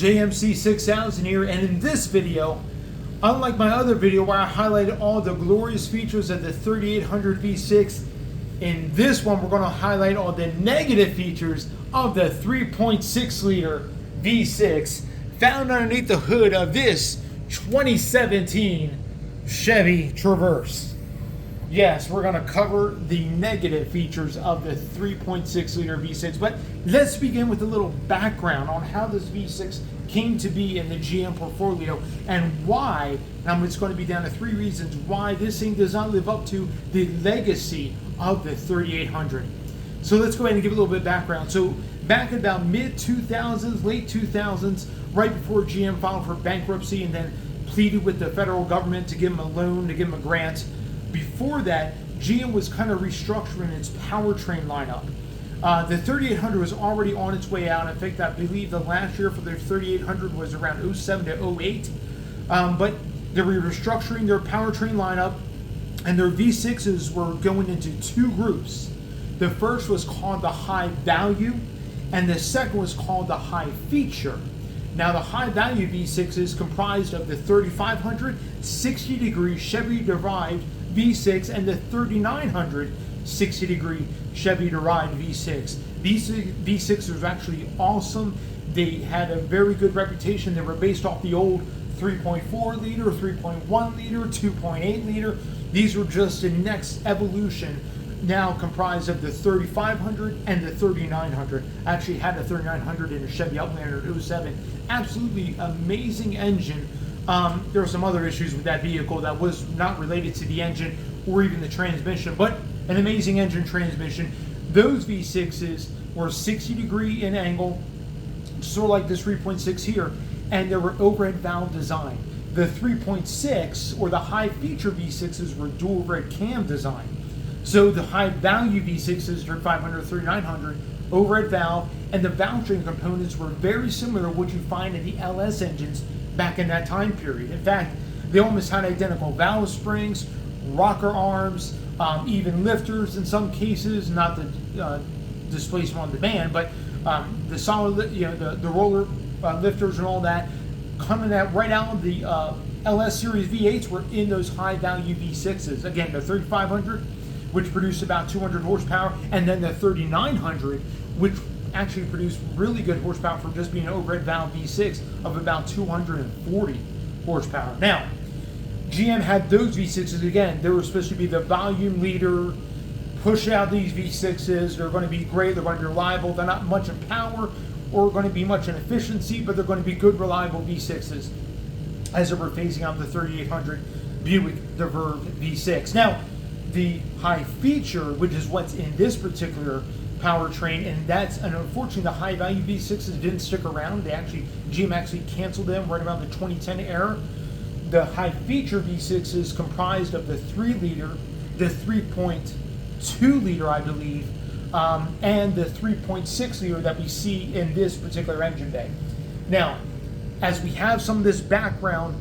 JMC 6000 here, and in this video, unlike my other video where I highlighted all the glorious features of the 3800 V6, in this one we're going to highlight all the negative features of the 3.6 liter V6 found underneath the hood of this 2017 Chevy Traverse. Yes, we're going to cover the negative features of the 3.6 liter V6, but let's begin with a little background on how this V6 came to be in the GM portfolio and why. And it's going to be down to 3 reasons why this thing does not live up to the legacy of the 3800. So let's go ahead and give a little bit of background. So back in about mid-2000s, late 2000s, right before GM filed for bankruptcy and then pleaded with the federal government to give them a loan, to give them a grant. Before that, GM was kind of restructuring its powertrain lineup. The 3800 was already on its way out. In fact, I believe the last year for their 3800 was around 07 to 08. But they were restructuring their powertrain lineup, and their V6s were going into 2 groups. The first was called the high value, and the second was called the high feature. Now, the high value V6 is comprised of the 3500 60-degree Chevy derived V6 and the 3900 60-degree Chevy derived V6. These V6s were actually awesome. They had a very good reputation. They were based off the old 3.4 liter, 3.1 liter, 2.8 liter. These were just the next evolution, now comprised of the 3500 and the 3900. I actually had the 3900 in a Chevy Outlander 07. Absolutely amazing engine. There were some other issues with that vehicle that was not related to the engine or even the transmission, but an amazing engine transmission. Those V6s were 60-degree in angle, sort of like this 3.6 here, and they were overhead valve design. The 3.6 or the high feature V6s were dual overhead cam design. So the high value V6s, 3500, 3900, overhead valve, and the valve train components were very similar to what you find in the LS engines back in that time period. In fact, they almost had identical valve springs, rocker arms, even lifters in some cases, not the displacement on demand, but the solid, the roller lifters and all that coming out right out of the LS series V8s were in those high value V6s. Again, the 3500, which produced about 200 horsepower, and then the 3900, which actually produced really good horsepower for just being an overhead valve V6 of about 240 horsepower. Now, GM had those V6s again. They were supposed to be the volume leader, push out these V6s. They're going to be great. They're going to be reliable. They're not much in power or going to be much in efficiency, but they're going to be good, reliable V6s as they were phasing out the 3800 Buick DeVerve V6. Now, the high feature, which is what's in this particular powertrain, and unfortunately the high value V6s didn't stick around. GM actually canceled them right around the 2010 era. The high feature V6 is comprised of the 3 liter, the 3.2 liter, I believe, and the 3.6 liter that we see in this particular engine bay. Now, as we have some of this background,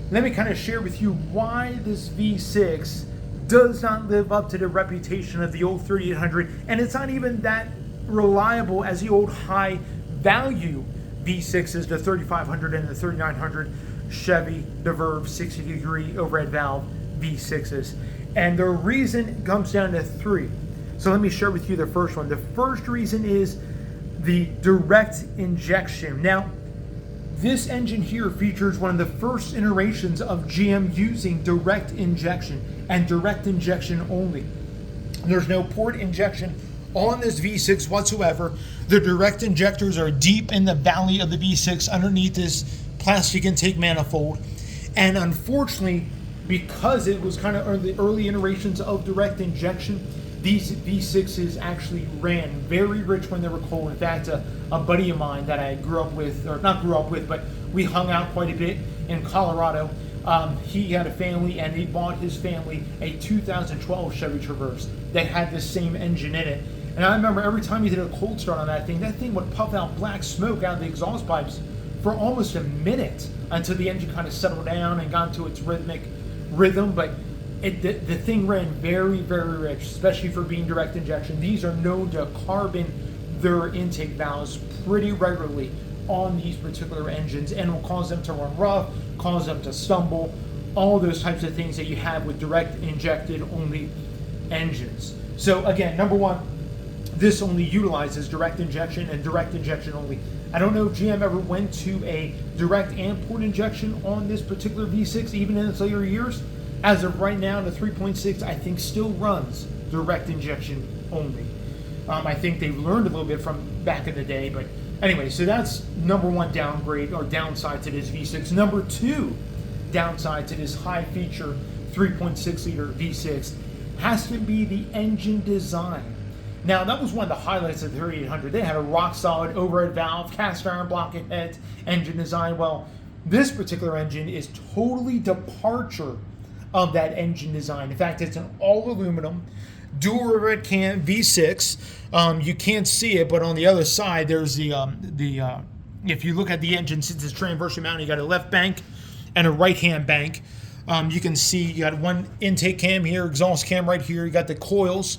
let me kind of share with you why this V6 does not live up to the reputation of the old 3800, and it's not even that reliable as the old high value V6s, the 3500 and the 3900 Chevy DeVerve 60-degree overhead valve V6s. And the reason comes down to 3. So let me share with you the first one. The first reason is the direct injection. Now, this engine here features one of the first iterations of GM using direct injection and direct injection only. There's no port injection on this V6 whatsoever. The direct injectors are deep in the valley of the V6 underneath this plastic intake manifold. And unfortunately, because it was kind of the early iterations of direct injection, these V6s actually ran very rich when they were cold. In fact, a buddy of mine that I grew up with, or not grew up with, but we hung out quite a bit in Colorado. He had a family, and he bought his family a 2012 Chevy Traverse that had this same engine in it. And I remember every time he did a cold start on that thing would puff out black smoke out of the exhaust pipes for almost a minute until the engine kind of settled down and got into its rhythmic rhythm. But the thing ran very, very rich, especially for being direct injection. These are known to carbon their intake valves pretty regularly on these particular engines, and will cause them to run rough, cause them to stumble, all those types of things that you have with direct injected only engines. So again, number one, this only utilizes direct injection and direct injection only. I don't know if GM ever went to a direct and port injection on this particular V6, even in its later years. As of right now, the 3.6, I think, still runs direct injection only. I think they've learned a little bit from back in the day, but anyway, so that's number one downgrade or downside to this V6. Number two downside to this high feature 3.6 liter V6 has to be the engine design. Now, that was one of the highlights of the 3800. They had a rock solid overhead valve, cast iron block head, engine design. Well, this particular engine is totally departure of that engine design. In fact, it's an all aluminum dual overhead cam V6. You can't see it, but on the other side, there's if you look at the engine, since it's transversely mounted, you got a left bank and a right hand bank. You can see you got one intake cam here, exhaust cam right here. You got the coils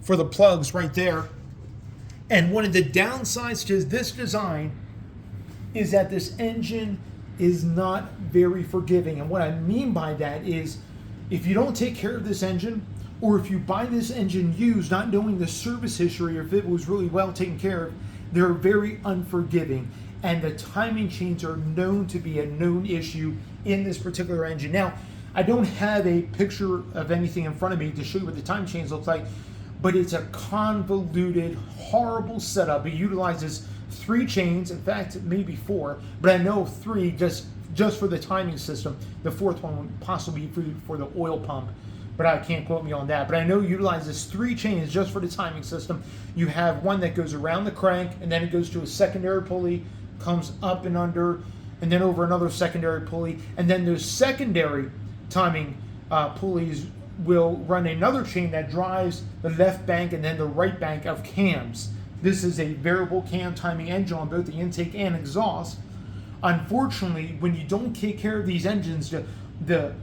for the plugs right there. And one of the downsides to this design is that this engine is not very forgiving. And what I mean by that is, if you don't take care of this engine, or if you buy this engine used, not knowing the service history, or if it was really well taken care of, they're very unforgiving. And the timing chains are known to be a known issue in this particular engine. Now, I don't have a picture of anything in front of me to show you what the timing chains look like, but it's a convoluted, horrible setup. It utilizes 3 chains, in fact, maybe 4, but I know 3 just for the timing system. The 4th one would possibly be for the oil pump, but I can't quote me on that. But I know it utilizes 3 chains just for the timing system. You have one that goes around the crank, and then it goes to a secondary pulley, comes up and under, and then over another secondary pulley, and then those secondary timing pulleys will run another chain that drives the left bank and then the right bank of cams. This is a variable cam timing engine on both the intake and exhaust. Unfortunately, when you don't take care of these engines, the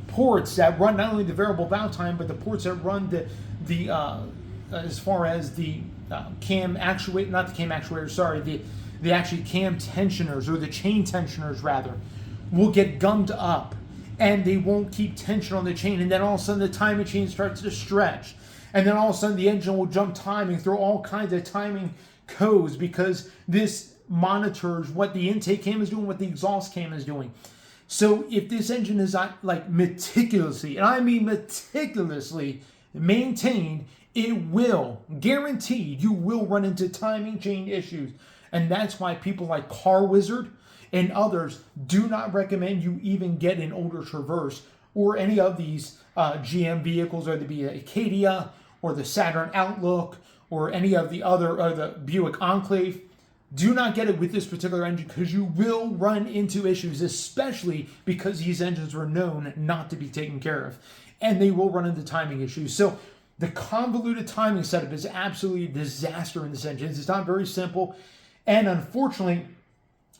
ports that run not only the variable valve time, but the ports that run the as far as the cam actuator, not the cam actuator, sorry, the actually cam tensioners, or the chain tensioners rather, will get gummed up, and they won't keep tension on the chain, and then all of a sudden the timing chain starts to stretch, and then all of a sudden the engine will jump timing through all kinds of timing codes, because this monitors what the intake cam is doing, what the exhaust cam is doing. So if this engine is not like meticulously, and I mean meticulously maintained, it will, guaranteed, you will run into timing chain issues. And that's why people like Car Wizard and others do not recommend you even get an older Traverse or any of these GM vehicles, whether it be the Acadia or the Saturn Outlook or any of the other, or the Buick Enclave. Do not get it with this particular engine, because you will run into issues, especially because these engines were known not to be taken care of, and they will run into timing issues. So the convoluted timing setup is absolutely a disaster in this engine. It's not very simple, and unfortunately,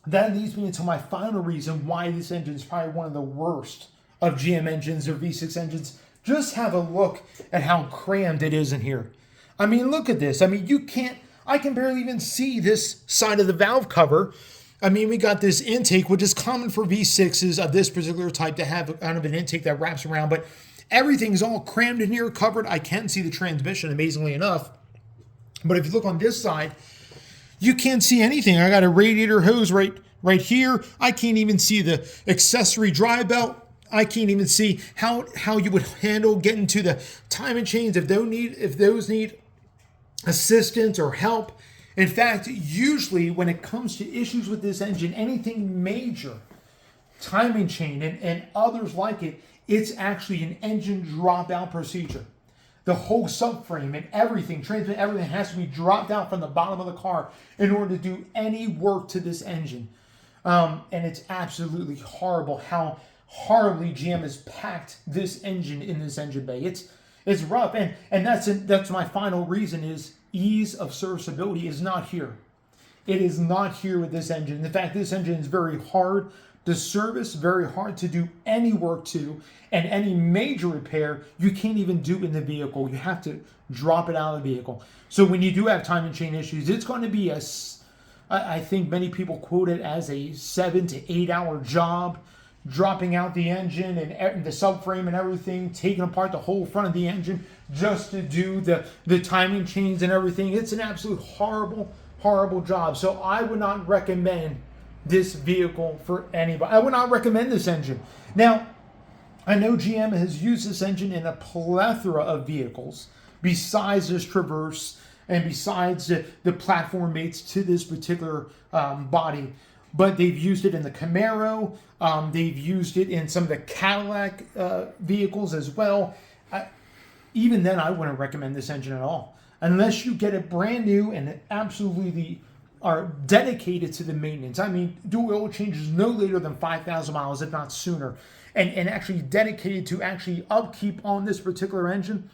that leads me into my final reason why this engine is probably one of the worst of GM engines or V6 engines. Just have a look at how crammed it is in here. I mean, look at this. I mean, I can barely even see this side of the valve cover. I mean, we got this intake, which is common for V6s of this particular type to have kind of an intake that wraps around, but everything's all crammed in here, covered. I can see the transmission, amazingly enough. But if you look on this side, you can't see anything. I got a radiator hose right here. I can't even see the accessory dry belt. I can't even see how you would handle getting to the timing chains if those need assistance or help. In fact, usually when it comes to issues with this engine, anything major, timing chain and others like it, it's actually an engine dropout procedure. The whole subframe and everything, transmission, everything has to be dropped out from the bottom of the car in order to do any work to this engine. And it's absolutely horrible how horribly GM has packed this engine in this engine bay. It's rough, and that's my final reason is ease of serviceability is not here. It is not here with this engine. In fact, this engine is very hard to service, very hard to do any work to, and any major repair you can't even do in the vehicle. You have to drop it out of the vehicle. So when you do have timing chain issues, it's going to be I think many people quote it as a 7 to 8 hour job, dropping out the engine and the subframe and everything, taking apart the whole front of the engine just to do the timing chains and everything. It's an absolute horrible, horrible job. So I would not recommend this vehicle for anybody. I would not recommend this engine. Now, I know GM has used this engine in a plethora of vehicles besides this Traverse and besides the platform mates to this particular body. But they've used it in the Camaro. They've used it in some of the Cadillac vehicles as well. Even then, I wouldn't recommend this engine at all. Unless you get it brand new and absolutely are dedicated to the maintenance. I mean, do oil changes no later than 5,000 miles, if not sooner. And actually dedicated to actually upkeep on this particular engine.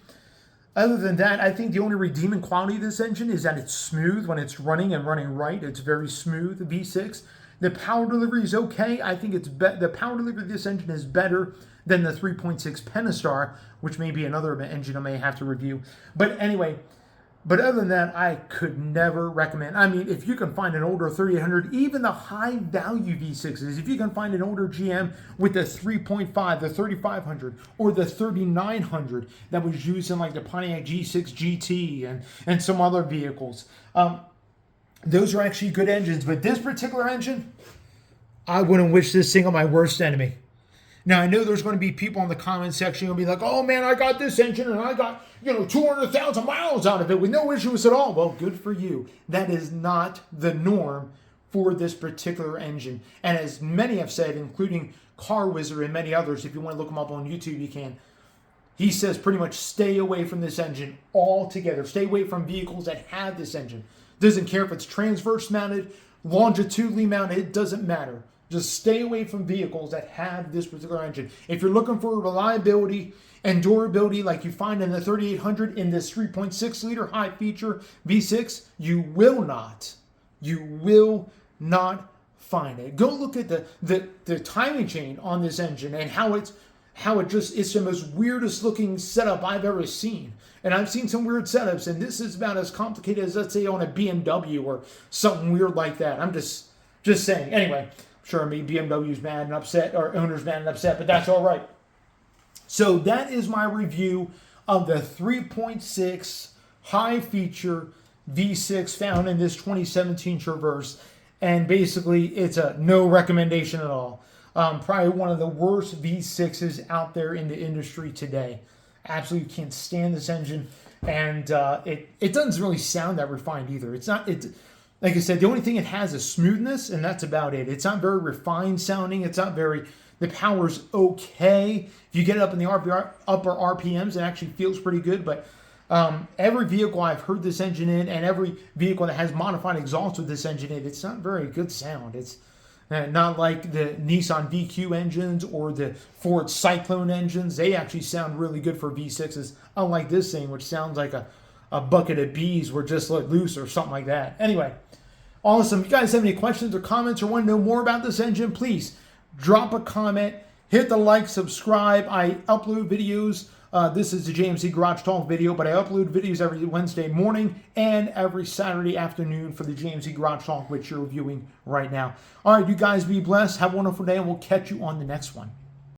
Other than that, I think the only redeeming quality of this engine is that it's smooth when it's running and running right. It's very smooth, the V6. The power delivery is okay. I think the power delivery of this engine is better than the 3.6 Pentastar, which may be another engine I may have to review. But anyway, but other than that, I could never recommend. I mean, if you can find an older 3800, even the high-value V6s, if you can find an older GM with the 3.5, the 3500, or the 3900 that was used in like the Pontiac G6 GT and some other vehicles, those are actually good engines. But this particular engine, I wouldn't wish this thing on my worst enemy. Now, I know there's going to be people in the comment section who will be like, oh, man, I got this engine and I got, 200,000 miles out of it with no issues at all. Well, good for you. That is not the norm for this particular engine. And as many have said, including Car Wizard and many others, if you want to look them up on YouTube, you can. He says pretty much stay away from this engine altogether. Stay away from vehicles that have this engine. Doesn't care if it's transverse mounted, longitudinally mounted, it doesn't matter. Just stay away from vehicles that have this particular engine. If you're looking for reliability and durability like you find in the 3800 in this 3.6 liter high feature V6, you will not find it. Go look at the timing chain on this engine and how it's the most weirdest looking setup I've ever seen. And I've seen some weird setups, and this is about as complicated as, let's say, on a BMW or something weird like that. I'm just saying. Anyway, sure, maybe BMW's mad and upset, or owner's mad and upset, but that's all right. So that is my review of the 3.6 high-feature V6 found in this 2017 Traverse. And basically, it's a no recommendation at all. Probably one of the worst V6s out there in the industry today. Absolutely can't stand this engine. And it doesn't really sound that refined either. Like I said, the only thing it has is smoothness, and that's about it. It's not very refined sounding. The power's okay. If you get it up in the upper RPMs, it actually feels pretty good. But every vehicle I've heard this engine in, and every vehicle that has modified exhaust with this engine in, it's not very good sound. It's not like the Nissan VQ engines or the Ford Cyclone engines. They actually sound really good for V6s, unlike this thing, which sounds like a bucket of bees were just let loose or something like that. Anyway, awesome. If you guys have any questions or comments or want to know more about this engine, please drop a comment, hit the like, subscribe. I upload videos. This is the JMC Garage Talk video, but I upload videos every Wednesday morning and every Saturday afternoon for the JMC Garage Talk, which you're viewing right now. All right, you guys be blessed. Have a wonderful day, and we'll catch you on the next one.